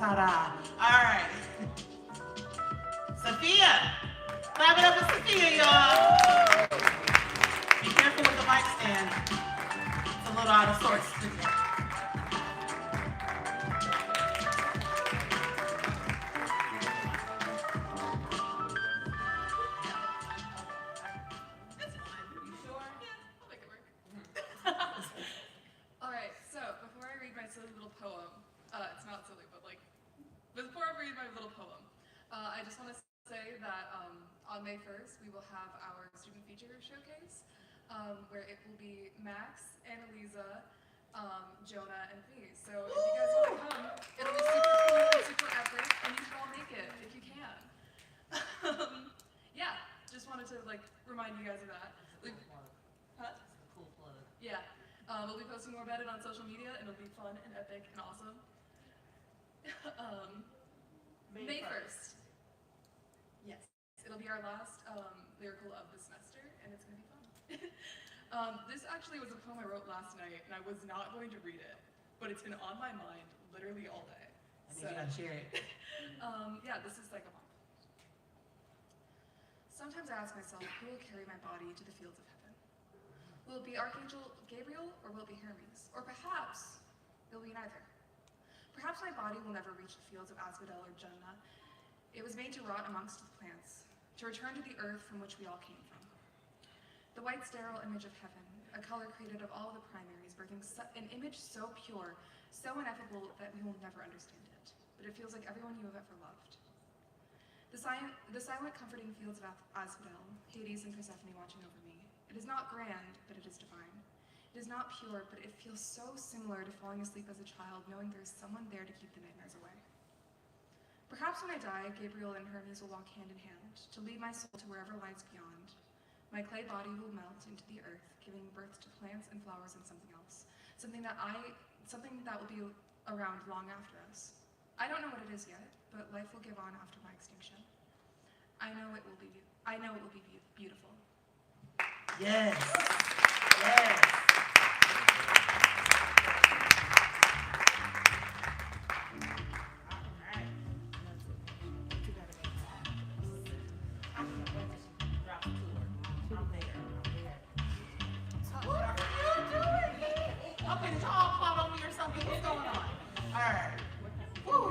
Ta-da. All right. Sophia. Clap it up for Sophia, y'all. Be careful with the mic stand. It's a little out of sorts. Alright, so before I read my silly little poem, it's not silly, but like, before I read my little poem, I just want to say that on May 1st, we will have our student feature showcase, where it will be Max, Annalisa, Jonah, and me. So if you guys want to come, it'll be super cool and super epic, and you should all make it if you can. Yeah, just wanted to like remind you guys of that. Like, huh? Cool plug. Yeah. We'll be posting more about it on social media, and it'll be fun and epic and awesome. May 1st. Yes. It'll be our last lyrical of the semester, and it's going to be fun. This actually was a poem I wrote last night, and I was not going to read it, but it's been on my mind literally all day. I think you gotta share it. Yeah, this is like a month. Sometimes I ask myself, who will carry my body to the fields of heaven? Will it be Archangel Gabriel, or will it be Hermes? Or perhaps it will be neither. Perhaps my body will never reach the fields of Asphodel or Jannah. It was made to rot amongst the plants, to return to the earth from which we all came from. The white sterile image of heaven, a color created of all the primaries, birthing an image so pure, so ineffable that we will never understand it, but it feels like everyone you have ever loved. The silent comforting fields of Asphodel, Hades and Persephone watching over me. It is not grand, but it is divine. It is not pure, but it feels so similar to falling asleep as a child, knowing there is someone there to keep the nightmares away. Perhaps when I die, Gabriel and Hermes will walk hand in hand, to lead my soul to wherever lies beyond. My clay body will melt into the earth, giving birth to plants and flowers and something else. Something that will be around long after us. I don't know what it is yet, but life will give on after my extinction. I know it will be beautiful. Yes. Yes.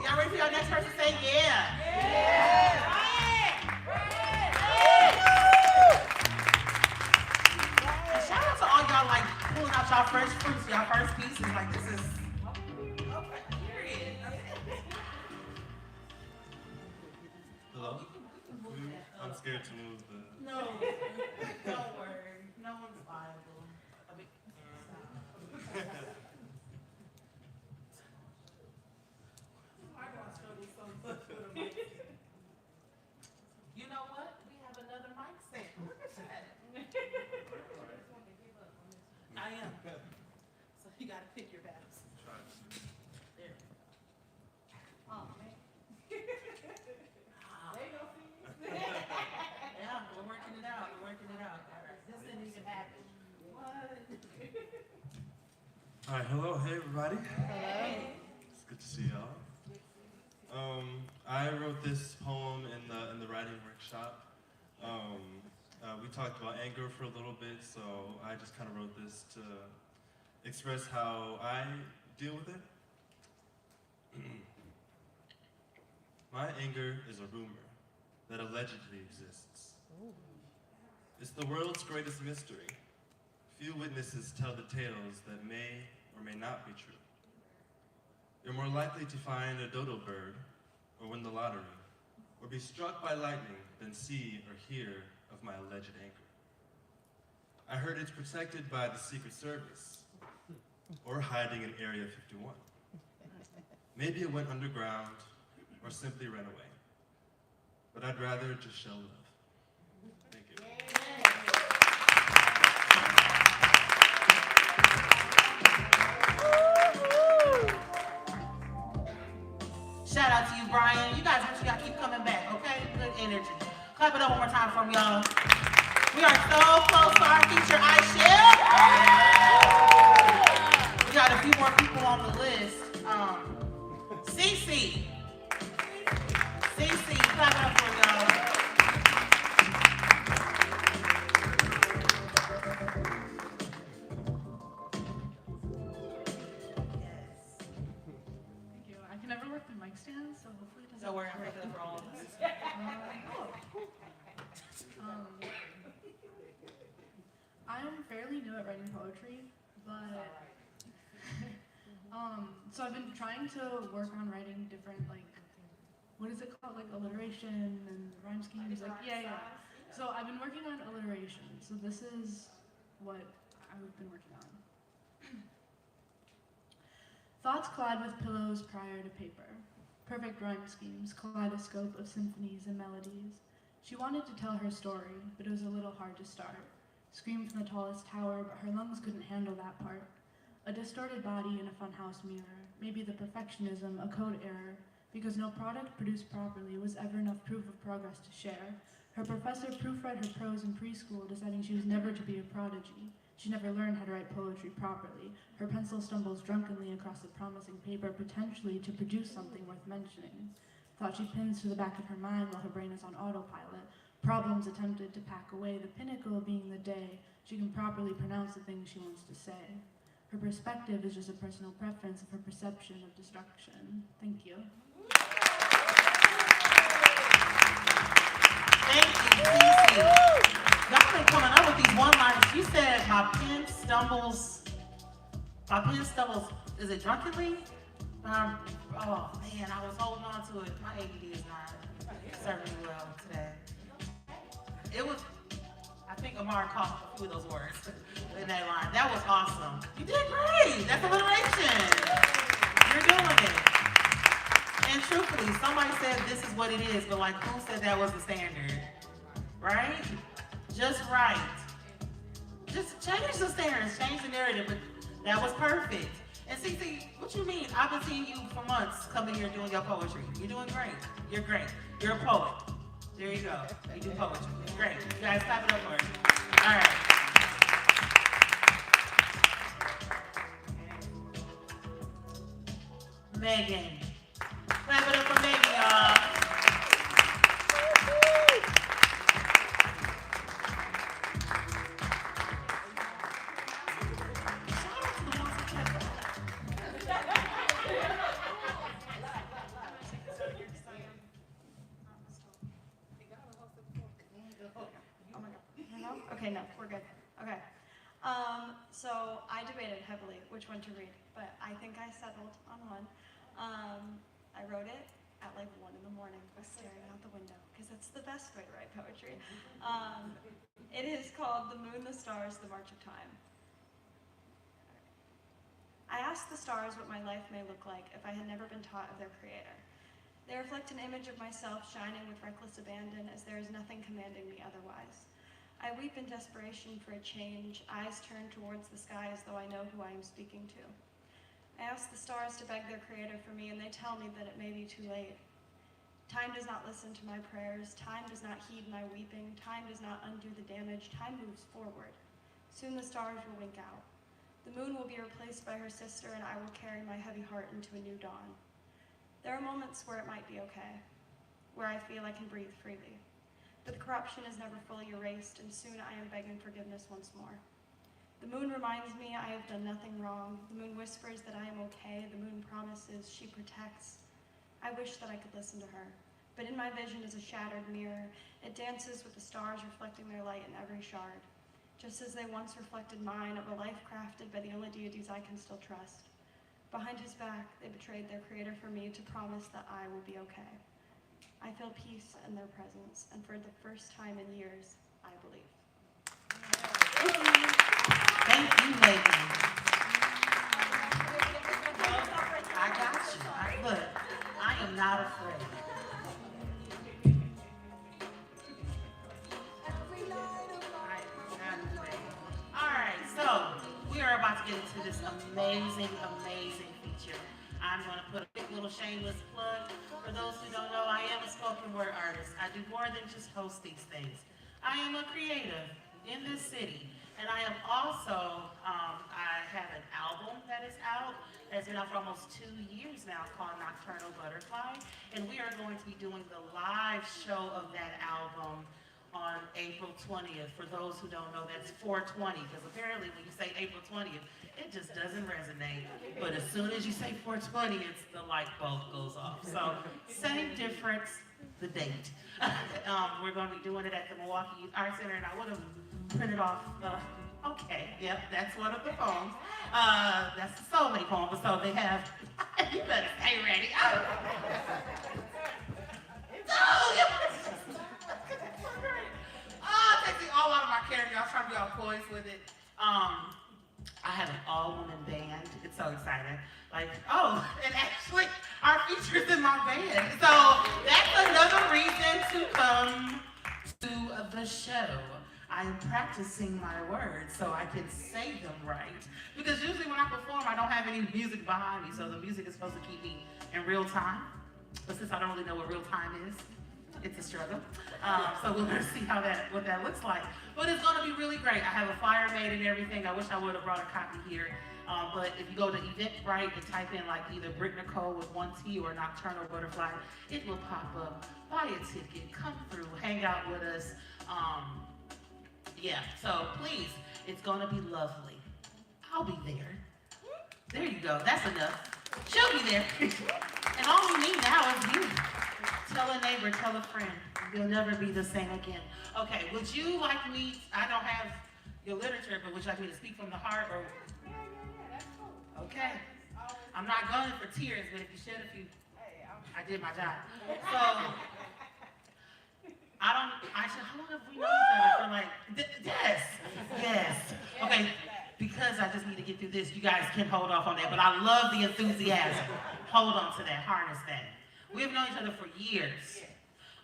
Y'all ready for your next person to say yeah? Yeah! And shout out to all y'all like pulling out y'all fresh fruits, y'all first pieces. Like this is okay, period. Hello? I'm scared to move the... No, don't worry. No one's liable. You know what? We have another mic stand. Look at that. I am. So you gotta pick your battles. There. Oh man. There you go. Yeah, we're working it out. We're working it out. This didn't even happen. What? All right, hello, hey everybody. Hello. It's good to see y'all. I wrote this poem in the writing workshop. We talked about anger for a little bit, so I just kind of wrote this to express how I deal with it. My anger is a rumor that allegedly exists. It's the world's greatest mystery. Few witnesses tell the tales that may or may not be true. You're more likely to find a dodo bird or win the lottery or be struck by lightning than see or hear of my alleged anger. I heard it's protected by the Secret Service or hiding in Area 51. Maybe it went underground or simply ran away. But I'd rather just show love. Thank you. Shout out to you, Brian. You guys actually gotta keep coming back, okay? Good energy. Clap it up one more time for me, y'all. We are so close to our feature, Chelle. We got a few more people on the list. Cece, clap it up for y'all. Yes. Thank you. I can never work the mic stand, so hopefully it doesn't. Don't worry, I'm making it for all of us. I'm fairly new at writing poetry, but so I've been trying to work on writing different, like, what is it called, like alliteration and rhyme schemes, like yeah. So I've been working on alliteration. So this is what I've been working on. Thoughts clad with pillows prior to paper. Perfect rhyme schemes, kaleidoscope of symphonies and melodies. She wanted to tell her story, but it was a little hard to start. Screamed from the tallest tower, but her lungs couldn't handle that part. A distorted body in a funhouse mirror. Maybe the perfectionism, a code error, because no product produced properly was ever enough proof of progress to share. Her professor proofread her prose in preschool, deciding she was never to be a prodigy. She never learned how to write poetry properly. Her pencil stumbles drunkenly across the promising paper, potentially to produce something worth mentioning. Thought she pins to the back of her mind while her brain is on autopilot. Problems attempted to pack away, the pinnacle being the day she can properly pronounce the things she wants to say. Her perspective is just a personal preference of her perception of destruction. Thank you. Thank you, Cece. Y'all been coming up with these one-liners. You said my pen stumbles, is it drunkenly? Oh man, I was holding on to it. My ADD is not serving me well today. It was, I think Amar caught a few of those words in that line. That was awesome. You did great. That's alliteration. You're doing it. And truthfully, somebody said this is what it is, but like who said that was the standard? Right? Just right. Just change the standards, change the narrative, but that was perfect. And Cece, what you mean? I've been seeing you for months coming here doing your poetry. You're doing great. You're great. You're a poet. There you go. You do poetry. It's great. You guys clap it up for her. All right. Megan. Clap it up for Megan, y'all. Okay, no, we're good. Okay. So I debated heavily which one to read, but I think I settled on one. I wrote it at like 1 in the morning, staring out the window, because it's the best way to write poetry. It is called The Moon, the Stars, the March of Time. I asked the stars what my life may look like if I had never been taught of their creator. They reflect an image of myself shining with reckless abandon, as there is nothing commanding me otherwise. I weep in desperation for a change, eyes turned towards the sky as though I know who I am speaking to. I ask the stars to beg their creator for me, and they tell me that it may be too late. Time does not listen to my prayers, time does not heed my weeping, time does not undo the damage, time moves forward. Soon the stars will wink out. The moon will be replaced by her sister, and I will carry my heavy heart into a new dawn. There are moments where it might be okay, where I feel I can breathe freely. But the corruption is never fully erased, and soon I am begging forgiveness once more. The moon reminds me I have done nothing wrong. The moon whispers that I am okay. The moon promises she protects. I wish that I could listen to her, but in my vision is a shattered mirror. It dances with the stars reflecting their light in every shard, just as they once reflected mine of a life crafted by the only deities I can still trust. Behind his back, they betrayed their creator for me to promise that I will be okay. I feel peace in their presence, and for the first time in years, I believe. Thank you, Megan. I got you. Look, I am not afraid. All right, so we are about to get into this amazing feature. I'm going to put a quick little shameless plug. For those who don't know, I am a spoken word artist. I do more than just host these things. I am a creative in this city, And I am also, I have an album that is out, that's been out for almost 2 years now, called Nocturnal Butterfly. And we are going to be doing the live show of that album on April 20th. For those who don't know, that's 420, because apparently when you say April 20th, it just doesn't resonate. But as soon as you say 420, it's the light bulb goes off. So same difference, the date. We're going to be doing it at the Milwaukee Youth Arts Center, and I would have printed off okay, yep, that's one of the poems. That's the soulmate poem, so they have, you better stay ready. Taking all out of my character. I was trying to be all poised with it. I have an all-woman band. It's so exciting. Like, oh, and actually, our feature's in my band. So that's another reason to come to the show. I am practicing my words so I can say them right. Because usually when I perform, I don't have any music behind me, so the music is supposed to keep me in real time. But since I don't really know what real time is, it's a struggle. So we're gonna see what that looks like. But it's gonna be really great. I have a flyer made and everything. I wish I would have brought a copy here. But if you go to Eventbrite and type in like either Britt Nicole with 1 T or Nocturnal Butterfly, it will pop up. Buy a ticket, come through, hang out with us. Yeah, so please, it's gonna be lovely. I'll be there. There you go, that's enough. She'll be there. And all we need now is you. Tell a neighbor, tell a friend. You'll never be the same again. Okay, would you like me, I don't have your literature, but would you like me to speak from the heart or? Yeah, that's cool. Okay. I'm not going for tears, but if you shed a few, I did my job. So, how long have we known each other for like, yes. Okay, because I just need to get through this, you guys can hold off on that, but I love the enthusiasm. Hold on to that, harness that. We've known each other for years,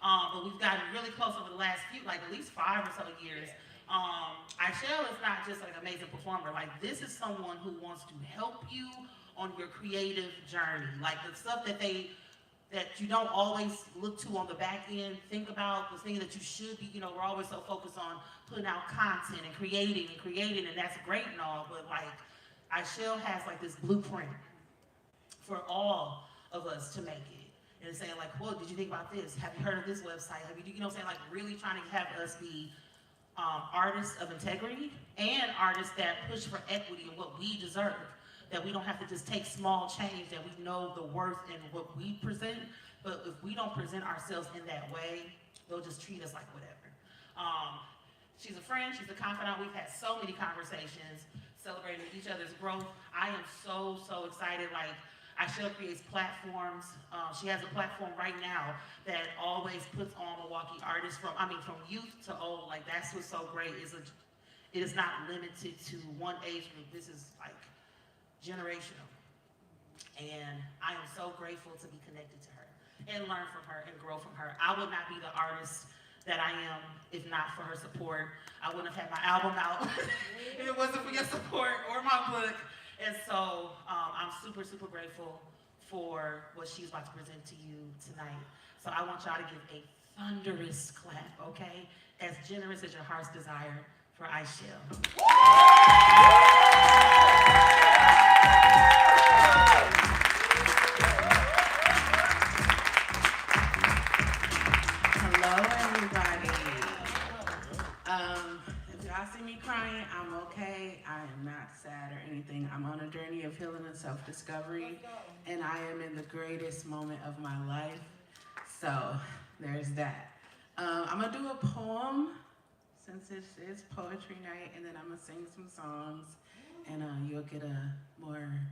but we've gotten really close over the last few, like at least 5 or so years. Chelle is not just like an amazing performer, like this is someone who wants to help you on your creative journey, like the stuff that you don't always look to on the back end, think about, the thing that you should be, we're always so focused on putting out content and creating, and that's great and all, but like, Chelle has like this blueprint for all of us to make it. And saying like, whoa, did you think about this? Have you heard of this website? Have you, saying like really trying to have us be artists of integrity and artists that push for equity and what we deserve. That we don't have to just take small change, that we know the worth in what we present, but if we don't present ourselves in that way, they'll just treat us like whatever. She's a friend, she's a confidant. We've had so many conversations celebrating each other's growth. I am so excited. Like, Chelle creates platforms. She has a platform right now that always puts on Milwaukee artists from youth to old. Like, that's what's so great. It is not limited to one age group. This is like generational. And I am so grateful to be connected to her and learn from her and grow from her. I would not be the artist that I am if not for her support. I wouldn't have had my album out if it wasn't for your support or my book. And so I'm super grateful for what she's about to present to you tonight. So I want y'all to give a thunderous clap, okay? As generous as your heart's desire for Chelle. Hello, everybody. If y'all see me crying, I'm okay. I am not sad or anything. I'm on a journey of healing and self-discovery, and I am in the greatest moment of my life. So there's that. I'm gonna do a poem since it is poetry night, and then I'm gonna sing some songs, and you'll get a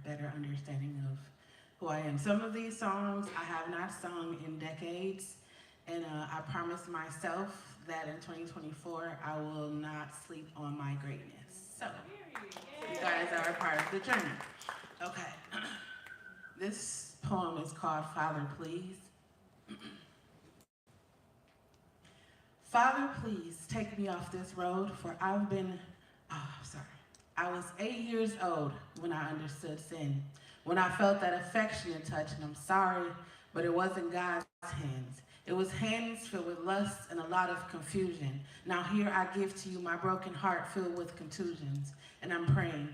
better understanding of who I am. Some of these songs I have not sung in decades, and I promised myself that in 2024 I will not sleep on my greatness. So you guys are a part of the journey. Okay. This poem is called Father, Please. Father, please take me off this road, for I was 8 years old when I understood sin, when I felt that affectionate touch, and I'm sorry, but it wasn't God's hands. It was hands filled with lust and a lot of confusion. Now here I give to you my broken heart filled with contusions, and I'm praying.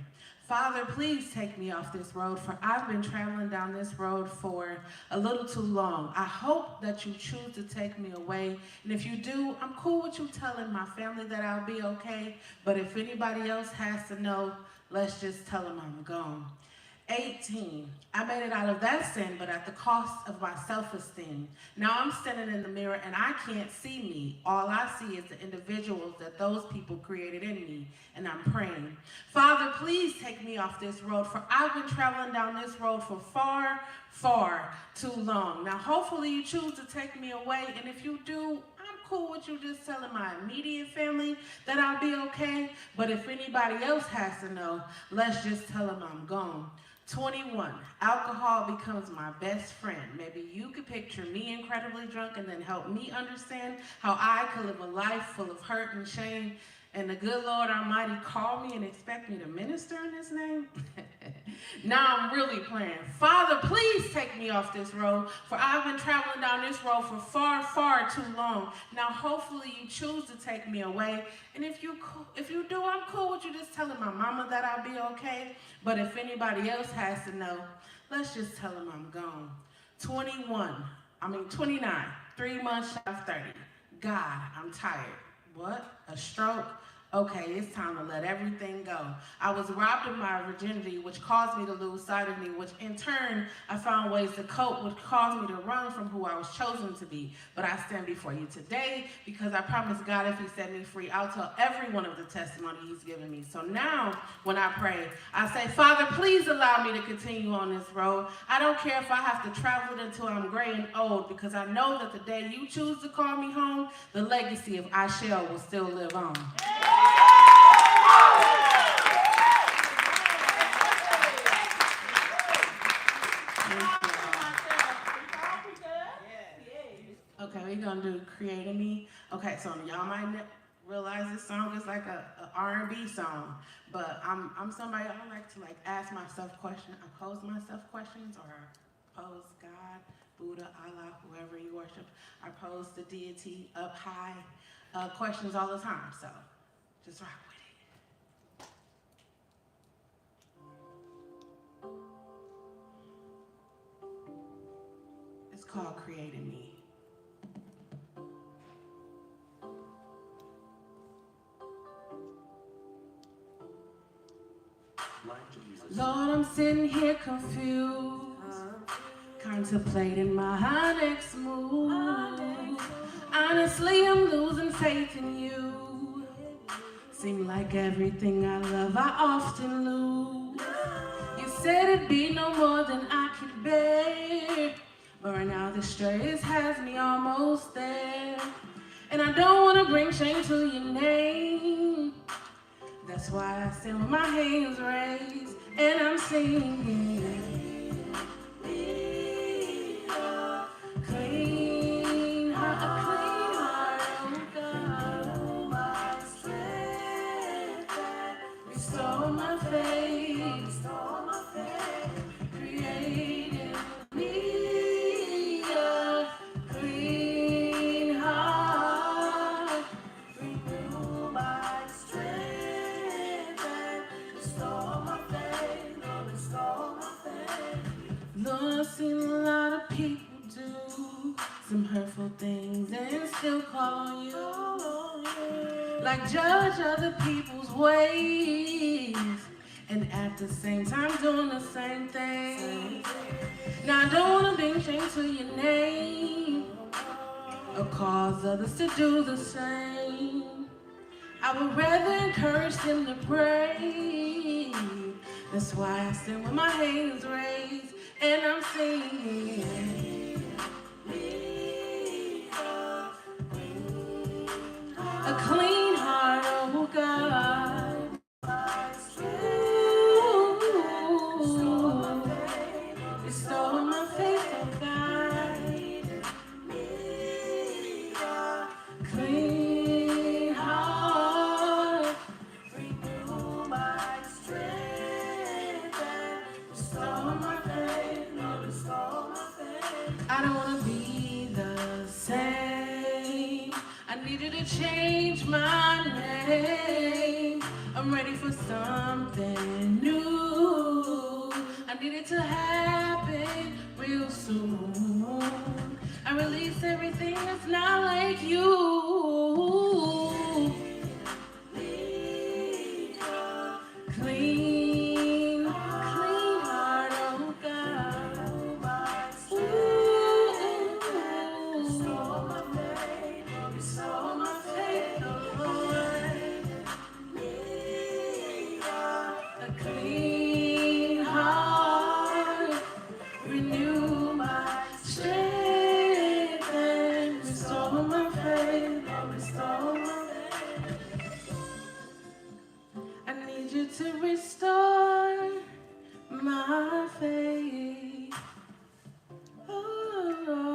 Father, please take me off this road, for I've been traveling down this road for a little too long. I hope that you choose to take me away, and if you do, I'm cool with you telling my family that I'll be okay, but if anybody else has to know, let's just tell them I'm gone. 18, I made it out of that sin, but at the cost of my self-esteem. Now I'm standing in the mirror and I can't see me. All I see is the individuals that those people created in me, and I'm praying. Father, please take me off this road, for I've been traveling down this road for far, far too long. Now hopefully you choose to take me away, and if you do, I'm cool with you just telling my immediate family that I'll be okay, but if anybody else has to know, let's just tell them I'm gone. 21, alcohol becomes my best friend. Maybe you could picture me incredibly drunk and then help me understand how I could live a life full of hurt and shame, and the good Lord Almighty called me and expect me to minister in His name? Now I'm really praying. Father, please take me off this road, for I've been traveling down this road for far, far too long. Now hopefully you choose to take me away, and if you do, I'm cool with you just telling my mama that I'll be okay, but if anybody else has to know, let's just tell them I'm gone. 29, 3 months shy of 30. God, I'm tired. What? A stroke? Okay, it's time to let everything go. I was robbed of my virginity, which caused me to lose sight of me, which in turn, I found ways to cope, which caused me to run from who I was chosen to be. But I stand before you today because I promised God if He set me free, I'll tell everyone of the testimony He's given me. So now, when I pray, I say, Father, please allow me to continue on this road. I don't care if I have to travel it until I'm gray and old, because I know that the day you choose to call me home, the legacy of Chelle will still live on. Okay, we're gonna do Creating Me. Okay, so y'all might realize this song is like a R&B song, but I'm somebody, I like to ask myself questions. I pose myself questions, or I pose God, Buddha, Allah, whoever you worship. I pose the deity up high questions all the time, so just rock with it. It's called Creating Me. Lord, I'm sitting here confused, contemplating my next move. Honestly, I'm losing faith in you. Seem like everything I love, I often lose. You said it'd be no more than I could bear, but right now the stress has me almost there. And I don't want to bring shame to your name. That's why I stand with my hands raised and I'm singing. Clean heart, oh God, my strength, restore my faith, creating me a clean heart, renew my strength, restore my faith, Lord, restore my faith. Lord, I've seen a lot of people do some hurtful things and still call you, like judge other people's ways, and at the same time doing the same thing. Now I don't want to bring shame to your name or cause others to do the same. I would rather encourage them to pray. That's why I stand with my hands raised and I'm singing. A clean heart, oh God. Ooh, restore my faith, oh God. Clean heart, renew my strength, restore my faith, Lord, restore my faith. pain. I'm ready for something new. I need it to happen real soon. I release everything that's not like you. Clean heart, oh God. Restore my faith, Lord. A clean heart, renew my strength and restore my faith, Lord, restore my faith. I need you to restore my faith. Oh,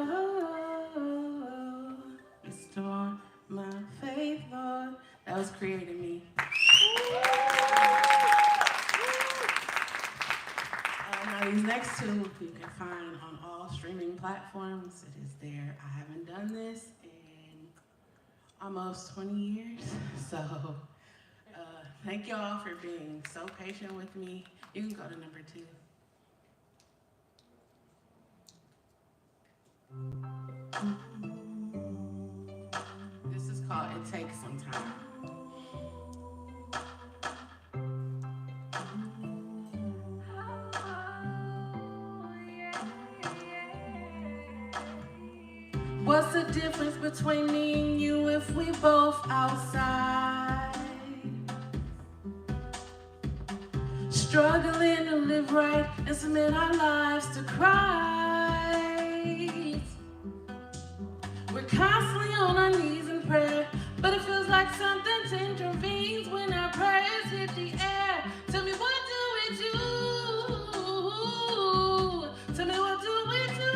restore my faith, Lord. That was creating me. Now these next two you can find on all streaming platforms. It is there. I haven't done this in almost 20 years. So thank y'all for being so patient with me. You can go to number 2. This is called It Takes Some Time. What's the difference between me and you if we both outside? Struggling to live right and submit our lives to Christ. We're constantly on our knees in prayer, but it feels like something intervenes when our prayers hit the air. Tell me, what do we do? Tell me, what do we do?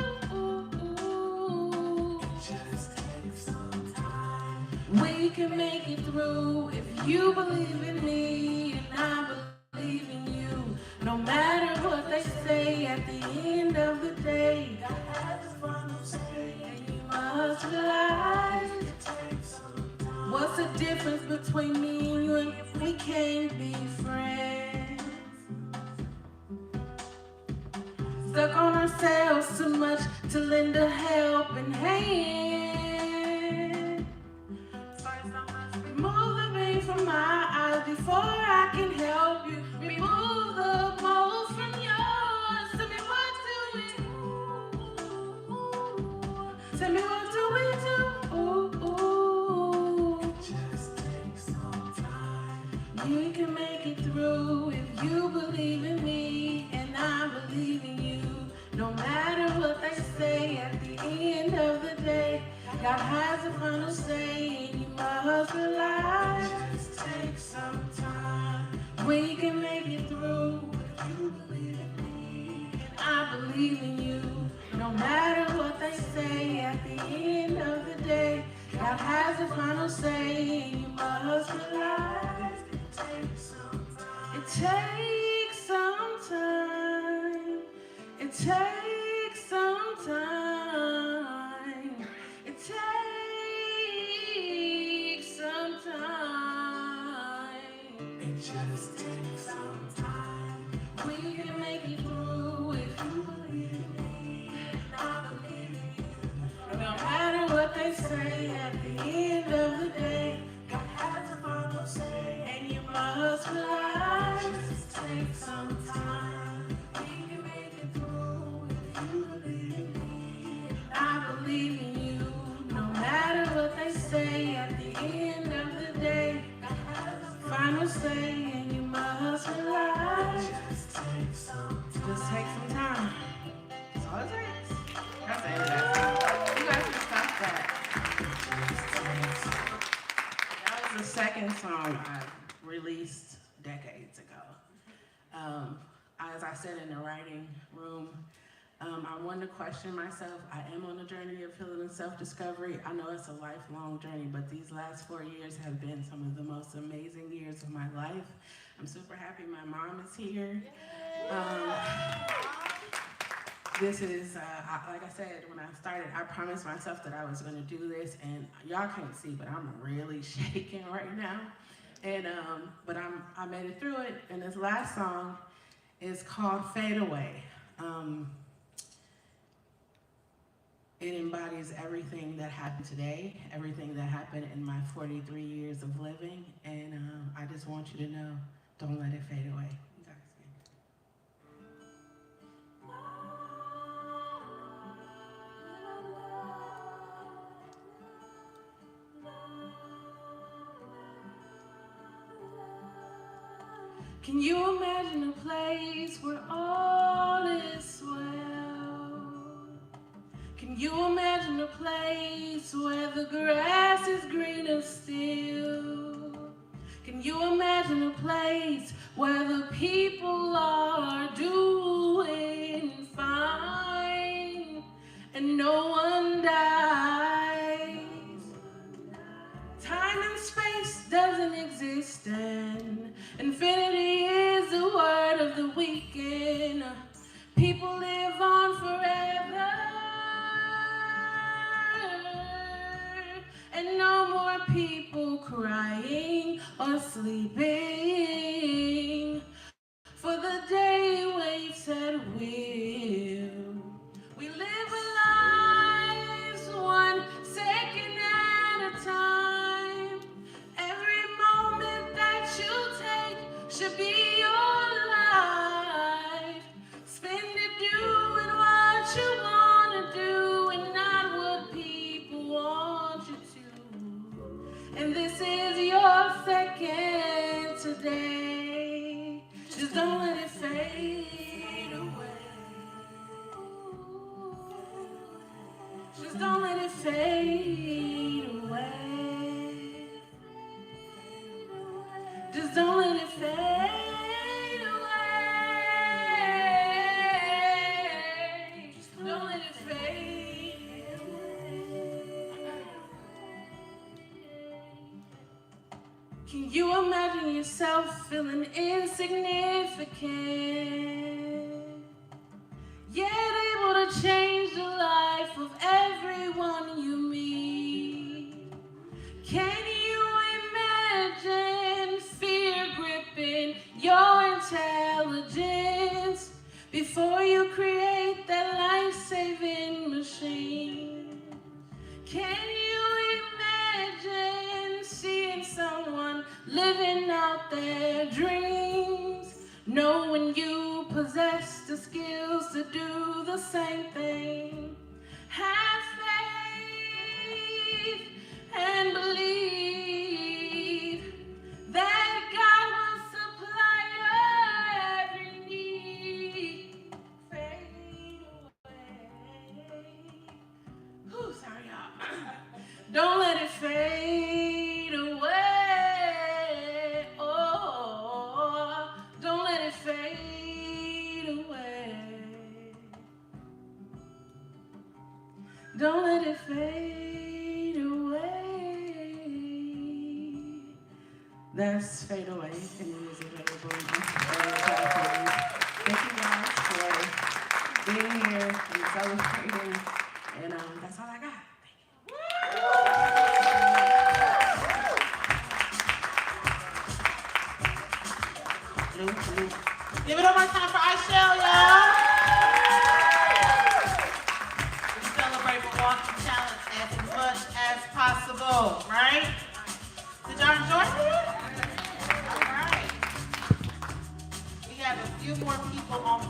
Just take some time. We can make it through if you believe in me and I believe in you. No matter what they say, at the end of the day, God has the final say, and you must realize it takes some time. What's the difference between me and you if we can't be friends? Stuck on ourselves too much to lend a helping hand. First I must remove the pain from my eyes before I can help you. Remove the mold from yours. Tell me, what do we do? Tell me, what do we do? Just take some time. We can make it through if you believe in me and I believe in you. No matter what they say, at the end of the day, God has the final say, and you must realize. Just take some time. We can make it through if you believe in me and I believe in you. No matter what they say, at the end of the day, God has the final say, and you must realize. It takes some time. It takes some time. It takes some time. It takes some time. It just takes some time. We can make it through if you believe in me and I believe in you. No matter what they say, at the end of the day, God has a final say, and you must realize. Just take some time. We can make it through if you believe in me and I believe in you. No matter what they say, at the end of the day, God has a final say, and you must realize. Just take some time. Just take some time. That's all it takes. That's it. You guys can stop that. That was the second song I released decades ago. As I said in the writing room, I wanted to question myself. I am on a journey of healing and self-discovery. I know it's a lifelong journey, but these last 4 years have been some of the most amazing years of my life. I'm super happy my mom is here. This is, like I said, when I started, I promised myself that I was going to do this, and y'all can't see, but I'm really shaking right now. And but I made it through it. And this last song is called Fade Away. It embodies everything that happened today, everything that happened in my 43 years of living, and I just want you to know, don't let it fade away. You guys can you imagine a place where all is well? Can you imagine a place where the grass is greener still? Can you imagine a place where the people are doing fine and no one dies? Time and space doesn't exist and infinity is the word of the weekend. People live on forever and no more people crying or sleeping for the day waits at will. We live our lives 1 second at a time. Every moment that you take should be your life. Spend it doing what you want to do and not what people want you to. And this is your second today. Just don't let it fade away. Just don't let it fade away. Just don't let it fade away. Just don't let it fade away. Can you imagine yourself feeling insignificant, yet able to change the life of everyone you meet? Can you imagine fear gripping your intelligence before you create that life-saving machine? Can you imagine seeing someone living out their dreams, knowing you possess the skills to do the same thing? Have faith and believe that God will supply your every need. Fade away. Whew, sorry, y'all. Don't let it fade away. Oh, don't let it fade away. Don't let it fade away. That's Fade Away, and it is available on platforms. Thank you guys for being here and celebrating, and that's all I got. Give it up one time for Chelle, y'all. We celebrate walking talent as much as possible, right? Did y'all enjoy it? All right. We have a few more people on the